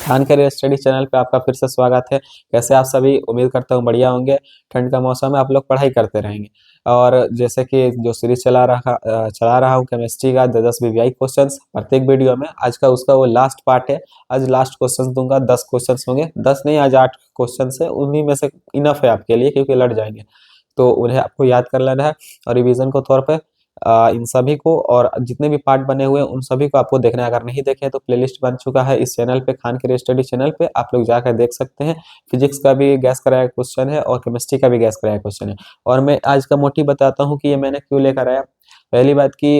Khan career study channel पे आपका फिर से स्वागत है। कैसे आप सभी, उम्मीद करता हूँ बढ़िया होंगे। ठंड का मौसम है, आप लोग पढ़ाई करते रहेंगे। और जैसे कि जो सीरीज चला रहा हूँ केमिस्ट्री का 10 वीवीआई क्वेश्चंस प्रत्येक वीडियो में। आज का उसका वो लास्ट पार्ट है। आज लास्ट क्वेश्चन दूंगा, 10 क्वेश्चन होंगे, 10 नहीं आज 8 क्वेश्चन है। उन्हीं में से इनफ है आपके लिए, क्योंकि लड़ जाएंगे तो उन्हें आपको याद कर लेना है। और रिवीजन को तौर पे इन सभी को और जितने भी पार्ट बने हुए हैं उन सभी को आपको देखना है। अगर नहीं देखे तो प्लेलिस्ट बन चुका है इस चैनल पे, खान करियर स्टडी चैनल पे, आप लोग जाकर देख सकते हैं। फिजिक्स का भी गैस कराया क्वेश्चन है और केमिस्ट्री का भी गैस कराया क्वेश्चन है। और मैं आज का मोटिव बताता हूँ कि ये मैंने क्यों लेकर आया। पहली बात की,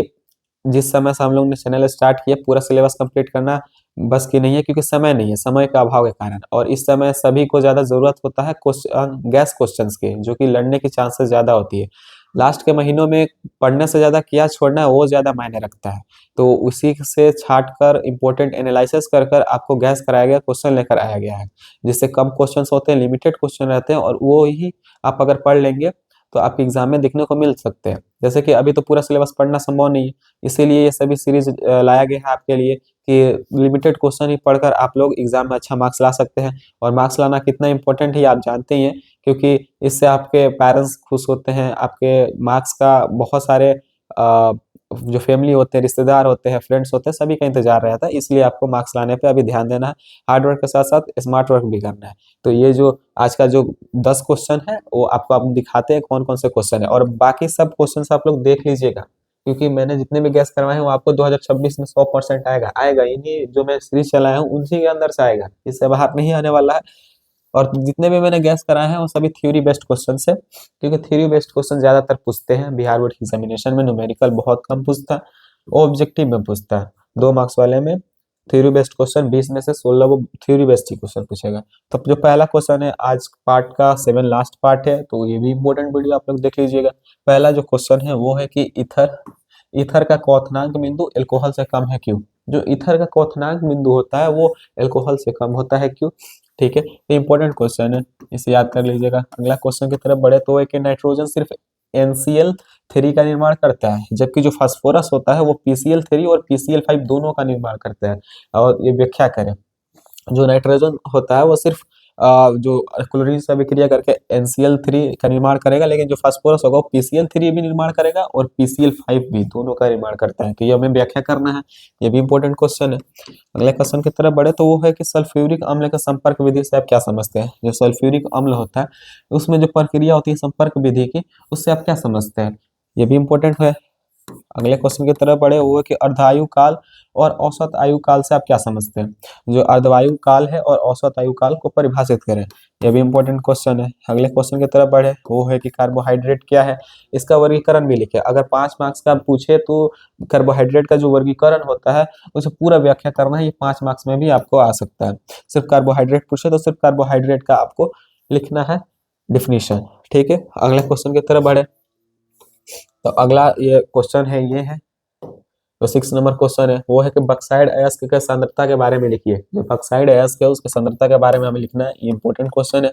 जिस समय से हम लोग ने चैनल स्टार्ट किया पूरा सिलेबस कंप्लीट करना बस की नहीं है, क्योंकि समय नहीं है, समय का अभाव के कारण। और इस समय सभी को ज्यादा जरूरत होता है गैस क्वेश्चंस की, जो कि लड़ने की चांसेस ज्यादा होती है। लास्ट के महीनों में पढ़ने से ज्यादा क्या छोड़ना है वो ज्यादा मायने रखता है। तो उसी से छाट कर इंपॉर्टेंट एनालिसिस कर कर आपको गैस कराया गया क्वेश्चन लेकर आया गया है, जिससे कम क्वेश्चंस होते हैं, लिमिटेड क्वेश्चन रहते हैं, और वो ही आप अगर पढ़ लेंगे तो आपके एग्जाम में देखने को मिल सकते हैं। जैसे कि अभी तो पूरा सिलेबस पढ़ना संभव नहीं है, इसीलिए ये सभी सीरीज लाया गया है आपके लिए कि लिमिटेड क्वेश्चन ही पढ़कर आप लोग एग्जाम में अच्छा मार्क्स ला सकते हैं। और मार्क्स लाना कितना इंपॉर्टेंट है आप जानते ही हैं, क्योंकि इससे आपके पेरेंट्स खुश होते हैं। आपके मार्क्स का बहुत सारे जो फैमिली होते हैं, रिश्तेदार होते हैं, फ्रेंड्स होते हैं, सभी का इंतजार रहता है। इसलिए आपको मार्क्स लाने पे अभी ध्यान देना है। हार्ड वर्क के साथ साथ स्मार्ट वर्क भी करना है। तो ये जो आज का जो 10 क्वेश्चन है वो आपको आप दिखाते हैं कौन कौन से क्वेश्चन है, और बाकी सब क्वेश्चन आप लोग देख लीजिएगा, क्योंकि मैंने जितने भी गैस करवाए हैं वो आपको 2026 में 100% आएगा आएगा। इन्हीं जो मैं सीरीज चलाया हूँ उसी के अंदर से आएगा, इससे बाहर नहीं आने वाला है। और जितने भी मैंने गैस कराए हैं वो सभी थ्योरी बेस्ड क्वेश्चन है, क्योंकि थ्योरी बेस्ड क्वेश्चन ज्यादातर पूछते हैं। बिहार बोर्ड की एग्जामिनेशन में न्यूमेरिकल बहुत कम पूछता है, वो ऑब्जेक्टिव में पूछता है। 2 मार्क्स वाले में थ्योरी बेस्ड क्वेश्चन 20 में से 16 वो थ्योरी बेस्ड ही क्वेश्चन पूछेगा। तो जो पहला क्वेश्चन है आज पार्ट का 7 लास्ट पार्ट है, तो ये भी इंपॉर्टेंट वीडियो आप लोग देख लीजिएगा। पहला जो क्वेश्चन है वो है कि ईथर ईथर का क्वथनांक बिंदु अल्कोहल से कम है क्यों। जो ईथर का क्वथनांक बिंदु होता है वो अल्कोहल से कम होता है क्यों। ठीक है, ये इंपॉर्टेंट क्वेश्चन है, इसे याद कर लीजिएगा। अगला क्वेश्चन की तरफ बढ़े तो है कि नाइट्रोजन सिर्फ NCl3 का निर्माण करता है, जबकि जो फास्फोरस होता है वो PCl3 और PCl5 दोनों का निर्माण करता है। और ये व्याख्या करें। जो नाइट्रोजन होता है वो सिर्फ जो क्लोरीन से अभिक्रिया करके NCl3 का निर्माण करेगा, लेकिन जो फास्फोरस होगा वो PCl3 भी निर्माण करेगा और PCl5 भी, दोनों का निर्माण करता है। तो ये हमें व्याख्या करना है, ये भी इंपॉर्टेंट क्वेश्चन है। अगले क्वेश्चन की तरफ बढ़े तो वो है कि सल्फ्यूरिक अम्ल का संपर्क विधि से आप क्या समझते हैं। जो सल्फ्यूरिक अम्ल होता है उसमें जो प्रक्रिया होती है संपर्क विधि की, उससे आप क्या समझते हैं, ये भी इंपॉर्टेंट है। अगले क्वेश्चन की तरफ बढ़े वो है कि अर्धायु काल और औसत आयु काल से आप क्या समझते हैं। जो अर्धवायु काल है और औसत आयु काल को परिभाषित करें, यह भी इंपॉर्टेंट क्वेश्चन है। अगले क्वेश्चन की तरफ बढ़े वो है कि कार्बोहाइड्रेट क्या है, इसका वर्गीकरण भी लिखे। अगर 5 मार्क्स का पूछे तो कार्बोहाइड्रेट का जो वर्गीकरण होता है उसे पूरा व्याख्या करना है, ये 5 मार्क्स में भी आपको आ सकता है। सिर्फ कार्बोहाइड्रेट पूछे तो सिर्फ कार्बोहाइड्रेट का आपको लिखना है डिफिनीशन। ठीक है, अगले क्वेश्चन की तरफ बढ़े तो अगला ये क्वेश्चन है, ये है तो 6 नंबर क्वेश्चन है वो है कि बक्साइड अयस्क के सांद्रता के बारे में लिखिए। जो बक्साइड अयस्क है उसके सांद्रता के बारे में हमें लिखना है, ये इंपॉर्टेंट क्वेश्चन है।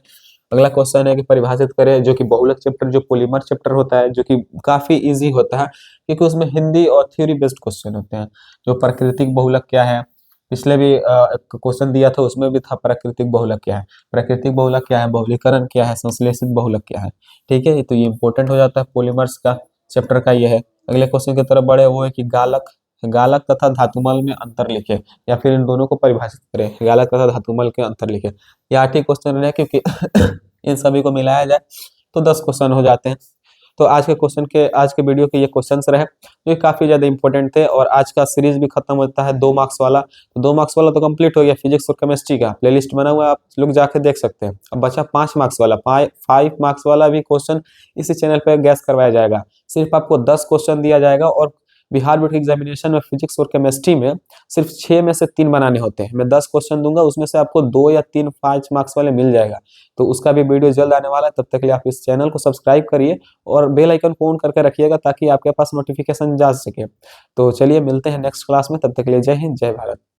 अगला क्वेश्चन है कि परिभाषित करें, जो कि बहुलक चैप्टर, जो पॉलीमर चैप्टर होता है, जो कि काफी इजी होता है, क्योंकि उसमें हिंदी और थ्योरी बेस्ड क्वेश्चन होते हैं। जो प्राकृतिक बहुलक क्या है, पिछले भी क्वेश्चन दिया था उसमें भी था प्राकृतिक बहुलक क्या है, प्राकृतिक बहुलक क्या है, बहुलीकरण क्या है, संश्लेषित बहुलक क्या है। ठीक है, तो ये इंपॉर्टेंट हो जाता है पॉलीमर्स का चैप्टर का ये है। अगले क्वेश्चन की तरफ बढ़े वो है कि गालक गालक तथा धातुमल में अंतर लिखे, या फिर इन दोनों को परिभाषित करें। गालक तथा धातुमल के अंतर लिखे, ये 8 ही क्वेश्चन रहे, क्योंकि इन सभी को मिलाया जाए तो 10 क्वेश्चन हो जाते हैं। तो आज के वीडियो के ये क्वेश्चंस रहे, जो काफी ज्यादा इंपॉर्टेंट थे। और आज का सीरीज भी खत्म होता है 2 मार्क्स वाला, तो 2 मार्क्स वाला तो कंप्लीट हो गया। फिजिक्स और केमिस्ट्री का प्लेलिस्ट बना हुआ है, आप लोग जाके देख सकते हैं। अब बचा 5 मार्क्स वाला, 5 मार्क्स वाला भी क्वेश्चन इसी चैनल पे गैस करवाया जाएगा। सिर्फ आपको 10 क्वेश्चन दिया जाएगा, और बिहार बोर्ड के एग्जामिनेशन में फिजिक्स और केमिस्ट्री में सिर्फ 6 में से 3 बनाने होते हैं। मैं 10 क्वेश्चन दूंगा, उसमें से आपको 2 या 3 5 मार्क्स वाले मिल जाएगा। तो उसका भी वीडियो जल्द आने वाला है, तब तक के लिए आप इस चैनल को सब्सक्राइब करिए और बेल आइकन को ऑन करके रखिएगा, ताकि आपके पास नोटिफिकेशन जा सके। तो चलिए मिलते हैं नेक्स्ट क्लास में, तब तक के लिए जय हिंद, जय भारत।